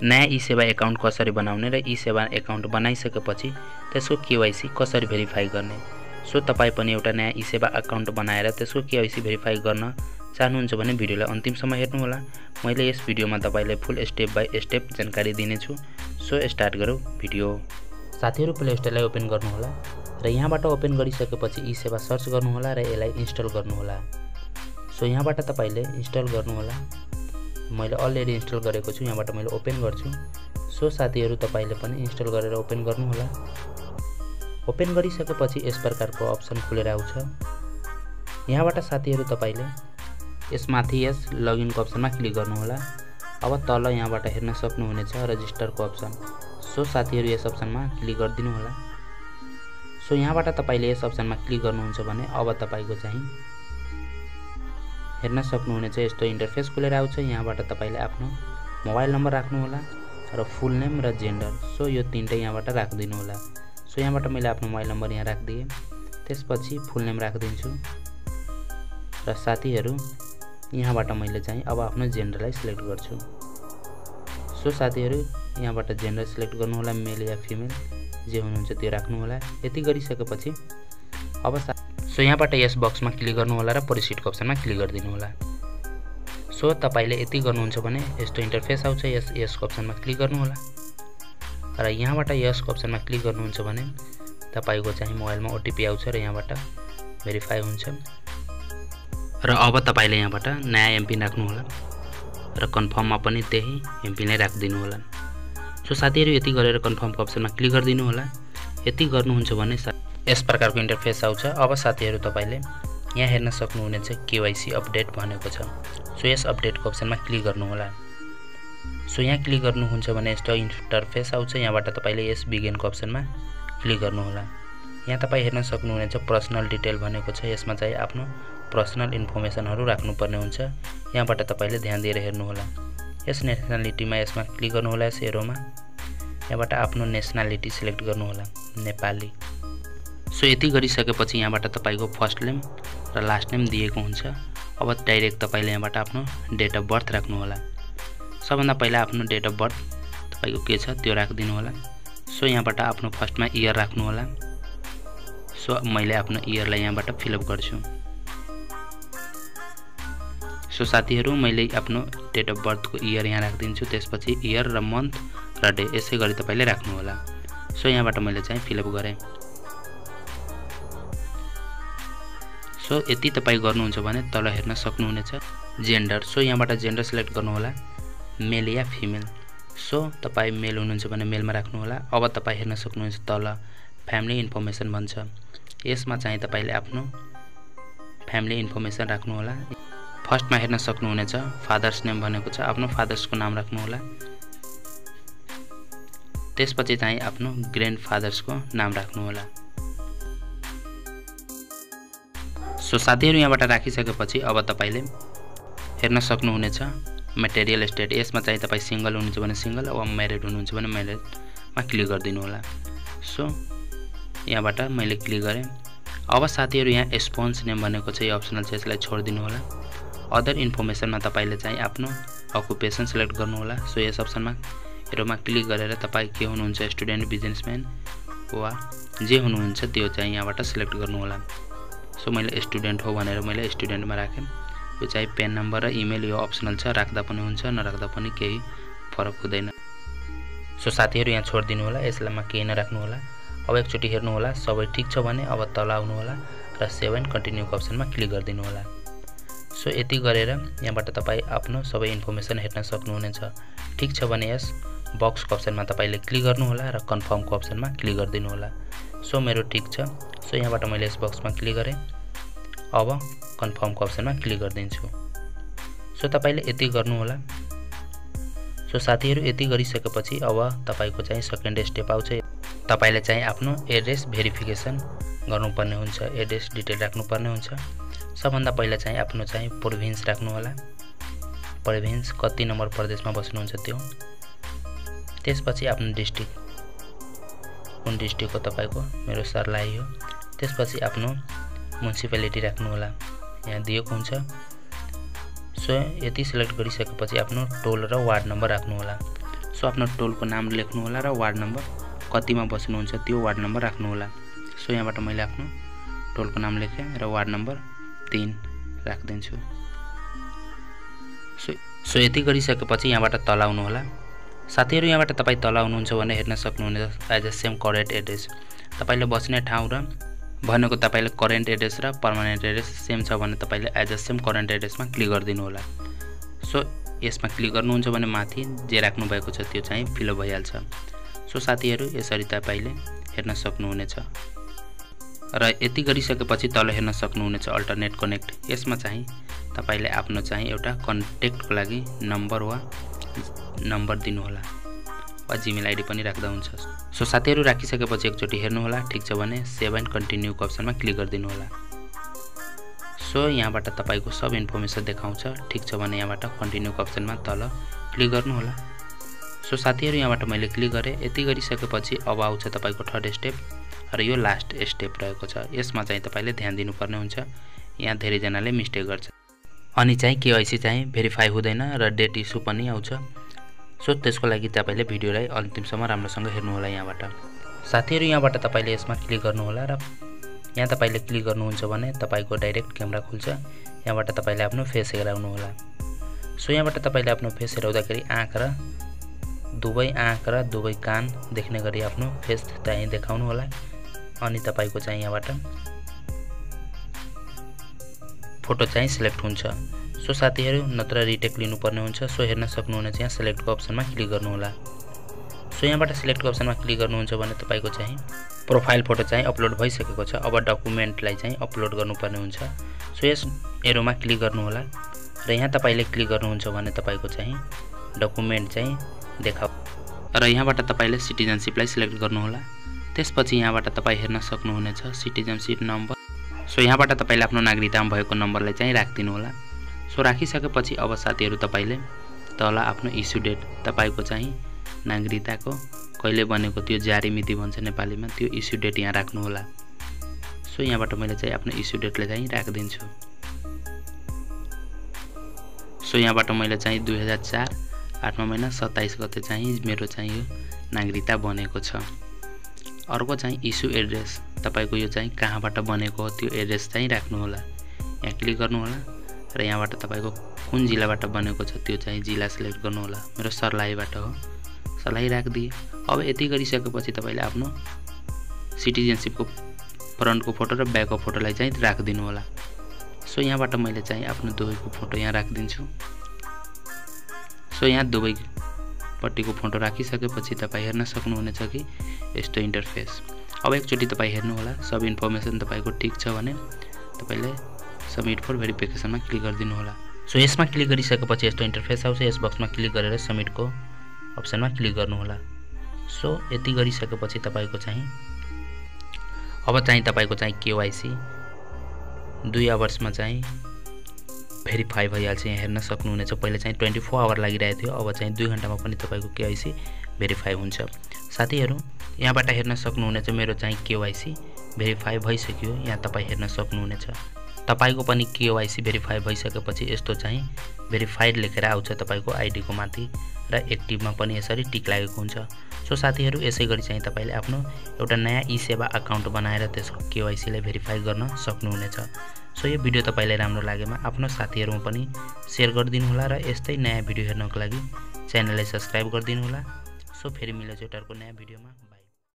नयाँ ई-सेवा एकाउन्ट कसरी बनाउने र ई-सेवा एकाउन्ट बनाइसकेपछि त्यसको केवाइसी कसरी भेरिफाई गर्ने। सो तपाईँ पनि एउटा नयाँ ई-सेवा एकाउन्ट बनाएर त्यसको केवाइसी भेरिफाई गर्न चाहनुहुन्छ भने भिडियोलाई अन्तिमसम्म हेर्नुहोला। मैले यस भिडियोमा तपाईलाई फुल स्टेप बाइ स्टेप जानकारी दिनेछु। सो स्टार्ट गरौँ भिडियो। साथीहरु, प्ले स्टोरलाई ओपन गर्नुहोला र यहाँबाट ओपन गरिसकेपछि ई-सेवा सर्च गर्नुहोला र यसलाई इन्स्टल गर्नुहोला। सो यहाँबाट तपाईले इन्स्टल गर्नुहोला। मैले अलरेडी इन्स्टल गरेको छु, यहाँबाट मैले ओपन गर्छु। सो साथीहरु, तपाईले पनि इन्स्टल गरेर ओपन गर्नुहोला। ओपन गरिसकेपछि यस प्रकारको अप्सन खुलेर आउँछ। यहाँबाट साथीहरु तपाईले यसमाथि यस लगइनको अप्सनमा क्लिक गर्नुहोला। अब तल यहाँबाट हेर्न सक्नुहुनेछ रजिस्टरको अप्सन। सो साथीहरु, यस अप्सनमा क्लिक गरिदिनु होला। सो यहाँबाट तपाईले यस अप्सनमा क्लिक गर्नुहुन्छ भने अब तपाईको चाहिँ हेर्न सक्नुहुनेछ यस्तो इन्टरफेस खुलेर आउँछ। यहाँबाट तपाईले आफ्नो मोबाइल नम्बर राख्नु होला र फुल नेम र जेन्डर। सो यो तीनटै यहाँबाट राख्दिनु होला। सो यहाँबाट मैले आफ्नो मोबाइल नम्बर यहाँ राख्दिए, त्यसपछि फुल नेम राख्दिन्छु र साथीहरु यहाँबाट मैले चाहिँ अब आफ्नो जेन्डरलाई सिलेक्ट गर्छु। सो साथीहरु, यहाँबाट जेन्डर सिलेक्ट गर्नु होला, मेल या फिमेल जे हुनुहुन्छ त्यो राख्नु होला। यति गरिसकेपछि अब सो यहाँबाट यस बक्समा क्लिक गर्नु होला र प्रोसिडको अप्सनमा क्लिक गरिदिनु होला। सो तपाईले यति गर्नुहुन्छ भने यस्तो इन्टरफेस आउँछ। यसको अप्सनमा क्लिक गर्नु होला र यहाँबाट यसको अप्सनमा क्लिक गर्नुहुन्छ भने तपाईको चाहिँ मोबाइलमा ओटीपी आउँछ र यहाँबाट भेरिफाई हुन्छ। र अब तपाईले यहाँबाट नयाँ एमपिन राख्नु होला र कन्फर्ममा पनि त्यही एमपिन नै राखिदिनु होला। सो साथीहरु, यति गरेर कन्फर्मको अप्सनमा क्लिक गरिदिनु होला। यति गर्नुहुन्छ भने यस प्रकारको इन्टरफेस आउँछ। अब साथीहरु, तपाईले यहाँ हेर्न सक्नुहुनेछ केवाइसी अपडेट भनेको छ। सो यस अपडेटको अप्सनमा क्लिक गर्नु होला। सो यहाँ क्लिक गर्नुहुन्छ भने यस्तो इन्टरफेस आउँछ। यहाँबाट तपाईले यस बिगिनको अप्सनमा क्लिक गर्नु होला। यहाँ तपाई हेर्न सक्नुहुनेछ पर्सनल डिटेल भनेको छ। यसमा चाहिँ आफ्नो पर्सनल इन्फर्मेसनहरु राख्नुपर्ने हुन्छ। यहाँबाट तपाईले ध्यान दिएर हेर्नु होला। यस नेसनालिटीमा यसमा क्लिक गर्नु होला। यस एरोमा यहाँबाट आफ्नो नेसनालिटी सिलेक्ट गर्नु होला, नेपाली। सो यति गरिसकेपछि यहाँबाट तपाईको फर्स्ट नेम र लास्ट नेम दिएको हुन्छ। अब डाइरेक्ट तपाईले यहाँबाट आफ्नो डेट अफ बर्थ राख्नु होला। सबभन्दा पहिला आफ्नो डेट अफ बर्थ तपाईको के छ त्यो राखिदिनु होला। सो यहाँबाट आफ्नो फर्स्टमा इयर राख्नु होला। सो मैले आफ्नो इयरलाई यहाँबाट फिलअप गर्छु। सो साथीहरु, मैले आफ्नो डेट अफ बर्थको इयर यहाँ राखिदिन्छु। त्यसपछि इयर र मन्थ र डे यसै गरी तपाईले राख्नु होला। सो यहाँबाट मैले चाहिँ फिलअप गरे। सो यति तपाई गर्नुहुन्छ भने तल हेर्न सक्नुहुनेछ जेन्डर। सो यहाँबाट जेन्डर सिलेक्ट गर्नु होला, मेल या फिमेल। सो तपाई मेल हुनुहुन्छ भने मेलमा राख्नु होला। अब तपाई हेर्न सक्नुहुन्छ तल फ्यामिली इन्फर्मेसन भन्छ। यसमा चाहिँ तपाईले आफ्नो फ्यामिली इन्फर्मेसन राख्नु होला। फर्स्टमा हेर्न सक्नुहुनेछ फादर्स नेम भनेको छ। आफ्नो फादर्सको नाम राख्नु होला। त्यसपछि चाहिँ आफ्नो ग्रान्डफादर्सको नाम राख्नु होला। सो साथीहरु, यहाँबाट राखिसकेपछि अब तपाईले हेर्न सक्नुहुनेछ मटेरियल स्टेट। यसमा चाहिँ तपाई सिंगल हुनुहुन्छ भने सिंगल, अब म्यारिड हुनुहुन्छ भने म्यारिडमा क्लिक गरिदिनु होला। सो यहाँबाट मैले क्लिक गरे। अब साथीहरु, यहाँ स्पोन्स नेम भनेको छ, यो अप्सनल छ, यसलाई छोडिदिनु होला। अदर इन्फर्मेसनमा तपाईले चाहिँ आफ्नो अकुपेसन सिलेक्ट गर्नु होला। सो यस अप्सनमा एरोमा क्लिक गरेर तपाई के हुनुहुन्छ, स्टुडेन्ट, बिजनेसम्यान वा जे हुनुहुन्छ त्यो चाहिँ यहाँबाट सिलेक्ट गर्नु होला। सो मैले स्टुडेन्ट हो भनेर मैले स्टुडेन्टमा राखेँ। यो चाहिँ पेन नम्बर र इमेल यो अप्सनल छ, राख्दा पनि हुन्छ नराख्दा पनि केही फरक हुँदैन। सो साथीहरु, यहाँ छोडिदिनु होला। यसलाईमा केही नराख्नु होला। अब एकचोटी हेर्नु होला, सबै ठीक छ भने अब तल आउनु होला र सेभ एन्ड कन्टिन्यूको अप्सनमा क्लिक गरिदिनु होला। सो यति गरेर यहाँबाट तपाई आफ्नो सबै इन्फर्मेसन हेर्न सक्नुहुनेछ। ठीक छ भने यस बक्सको अप्सनमा तपाईले क्लिक गर्नु होला र कन्फर्मको अप्सनमा क्लिक गरिदिनु होला। सो मेरो ठीक छ। सो यहाँबाट मैले यस बक्समा क्लिक गरे। अब कन्फर्मको अप्सनमा क्लिक गरिदिन्छु। सो तपाईले यति गर्नु होला। सो साथीहरु, यति गरिसकेपछि अब तपाईको चाहिँ सेकेन्ड स्टेप आउँछ। तपाईले चाहिँ आफ्नो एड्रेस भेरिफिकेसन गर्नुपर्ने हुन्छ, एड्रेस डिटेल राख्नुपर्ने हुन्छ। सबभन्दा पहिला चाहिँ आफ्नो चाहिँ प्रोभिन्स राख्नु होला, प्रोभिन्स कति नम्बर प्रदेशमा बस्नुहुन्छ त्यो। त्यसपछि आफ्नो डिस्ट्रिक्ट, कुन डिस्ट्रिक्ट हो तपाईको, मेरो सर्लाही हो। त्यसपछि आफ्नो म्युनिसिपालिटी राख्नु होला, यहाँ दिएको हुन्छ। सो यति सिलेक्ट गरिसकेपछि आफ्नो टोल र वार्ड नम्बर राख्नु होला। सो आफ्नो टोलको नाम लेख्नु होला र वार्ड नम्बर कतिमा बस्नुहुन्छ त्यो वार्ड नम्बर राख्नु होला। सो यहाँबाट मैले आफ्नो टोलको नाम लेखेँ र वार्ड नम्बर 3 राख्दिन्छु। सो यति गरिसकेपछि यहाँबाट तल आउनु होला। साथीहरु यहाँबाट तपाई तल आउनुहुन्छ भने हेर्न सक्नुहुनेछ as a same current address. तपाईले बस्ने ठाउँ र भनेको तपाईले करेन्ट एड्रेस र पर्मानेन्ट एड्रेस सेम छ भने तपाईले एज अ सेम करेन्ट एड्रेसमा क्लिक गरिदिनु होला। सो यसमा क्लिक गर्नुहुन्छ भने माथि जे राख्नु भएको छ त्यो चाहिँ फिल भइहाल्छ। सो साथीहरु यसरी तपाईले हेर्न सक्नुहुनेछ र यति गरिसकेपछि तल हेर्न सक्नुहुनेछ अल्टरनेट कनेक्ट। यसमा चाहिँ तपाईले आफ्नो चाहिँ एउटा कन्ट्याक्टको लागि नम्बर दिनु होला वा जीमेल आईडी पनि राख्दा हुन्छ। सो साथीहरु राखिसकेपछि एकचोटी हेर्नु होला, ठीक छ भने सेभ एन्ड कन्टिन्यू को अप्सनमा क्लिक गरिदिनु होला। सो यहाँबाट तपाईको सब इन्फर्मेसन देखाउँछ, ठीक छ भने यहाँबाट कन्टिन्यू को अप्सनमा तल क्लिक गर्नु होला। सो साथीहरु यहाँबाट मैले क्लिक गरे। यति गरिसकेपछि अब आउँछ तपाईको थर्ड स्टेप र यो लास्ट स्टेप रहेको छ। यसमा चाहिँ तपाईले ध्यान दिनुपर्ने हुन्छ, यहाँ धेरै जनाले मिस्टेक गर्छ अनि चाहिँ केवाईसी चाहिँ भेरिफाई हुँदैन र डेट इस्यु पनि आउँछ। सो त्यसको लागि तपाईले भिडियोलाई अन्तिमसम्म राम्रोसँग हेर्नु होला। यहाँबाट साथीहरु यहाँबाट तपाईले यसमा क्लिक गर्नु होला र यहाँ तपाईले क्लिक गर्नुहुन्छ भने तपाईको डाइरेक्ट क्यामेरा खुल्छ। यहाँबाट तपाईले आफ्नो फेस हेराउनु होला। सो यहाँबाट तपाईले आफ्नो फेस हेराउँदाखेरि आँख र दुवै कान देख्ने गरी आफ्नो फेस चाहिँ देखाउनु होला अनि तपाईको चाहिँ यहाँबाट फोटो चाहिँ सिलेक्ट हुन्छ। सो साथीहरु नत्र रिटेक लिनुपर्ने हुन्छ। सो हेर्न सक्नुहुनेछ यहाँ सिलेक्टको अप्सनमा क्लिक गर्नु होला। सो यहाँबाट सिलेक्टको अप्सनमा क्लिक गर्नुहुन्छ भने तपाईको चाहिँ प्रोफाइल फोटो चाहिँ अपलोड भइसकेको छ। अब डकुमेन्टलाई चाहिँ अपलोड गर्नुपर्ने हुन्छ। सो यस एरोमा क्लिक गर्नु होला र यहाँ तपाईले क्लिक गर्नुहुन्छ भने तपाईको चाहिँ डकुमेन्ट चाहिँ देखाउ र यहाँबाट तपाईले सिटिजनशिपलाई सिलेक्ट गर्नु होला। त्यसपछि यहाँबाट तपाई हेर्न सक्नुहुनेछ सिटिजनशिप नम्बर। सो यहाँबाट तपाईले आफ्नो नागरिकतामा भएको नम्बरलाई चाहिँ राख्दिनु होला। सो राखिसकेपछि अब साथीहरु तपाईले तल आफ्नो इस्यु डेट तपाईको चाहिँ नागरिकताको कहिले बनेको त्यो जारी मिति भन्छ नेपालीमा, त्यो इस्यु डेट यहाँ राख्नु होला। सो यहाँबाट मैले चाहिँ आफ्नो इस्यु डेटलाई चाहिँ राख्दिन्छु। सो यहाँबाट मैले चाहिँ 2004 8 महिना 27 गते चाहिँ मेरो चाहिँ यो नागरिकता बनेको छ। अर्को चाहिँ इस्यु एड्रेस तपाईको यो चाहिँ कहाँबाट बनेको हो त्यो एड्रेस चाहिँ राख्नु होला। यहाँ क्लिक गर्नु होला र यहाँबाट तपाईको कुन जिल्लाबाट बनेको छ त्यो चाहिँ जिल्ला सिलेक्ट गर्नु होला। मेरो सर्लाहीबाट हो, सर्लाही राख्दिए। अब यति गरिसकेपछि तपाईले आफ्नो सिटिजनशिपको फ्रन्टको फोटो र ब्याकको फोटोलाई चाहिँ राख्दिनु होला। सो यहाँबाट मैले चाहिँ आफ्नो दुवैको फोटो यहाँ राख्दिन्छु। सो यहाँ दुवैपट्टिको फोटो राखिसकेपछि तपाई हेर्न सक्नुहुनेछ कि यस्तो इन्टरफेस। अब एकचोटी तपाई हेर्नु होला, सब इन्फर्मेसन तपाईको ठीक छ भने तपाईले सबमिट फर भेरिफिकेसनमा क्लिक गरिदिनु होला। सो यसमा क्लिक गरिसकेपछि यस्तो इन्टरफेस आउँछ। यस बक्समा क्लिक गरेर सबमिटको अप्सनमा क्लिक गर्नु होला। सो यति गरिसकेपछि तपाईको चाहिँ अब चाहिँ तपाईको चाहिँ केवाईसी 2 आवर्समा चाहिँ भेरिफाई भइहाल्छ। यहाँ हेर्न सक्नुहुनेछ पहिले चाहिँ 24 आवर लागिरहेको थियो, अब चाहिँ 2 घण्टामा पनि तपाईको केवाईसी भेरिफाई हुन्छ। साथीहरु यहाँबाट हेर्न सक्नुहुनेछ मेरो चाहिँ केवाईसी भेरिफाई भइसक्यो। यहाँ तपाई हेर्न सक्नुहुनेछ तपाईको पनि केवाईसी भेरिफाई भइसकेपछि यस्तो चाहिँ भेरिफाइड लेखेर आउँछ तपाईको आईडी को माथि र एक्टिभमा पनि यसरी टिक लागेको हुन्छ। सो साथीहरु यसैगरी चाहिँ तपाईले आफ्नो एउटा नयाँ ई-सेवा अकाउन्ट बनाएर त्यसको केवाईसी लाई भेरिफाई गर्न सक्नुहुनेछ। सो यो भिडियो तपाईलाई राम्रो लागेमा आफ्नो साथीहरुमा पनि शेयर गरिदिनु होला र यस्तै नयाँ भिडियो हेर्नको लागि च्यानललाई सब्स्क्राइब गरिदिनु होला। सो फेरि मिल्छ एउटा अर्को नयाँ भिडियोमा।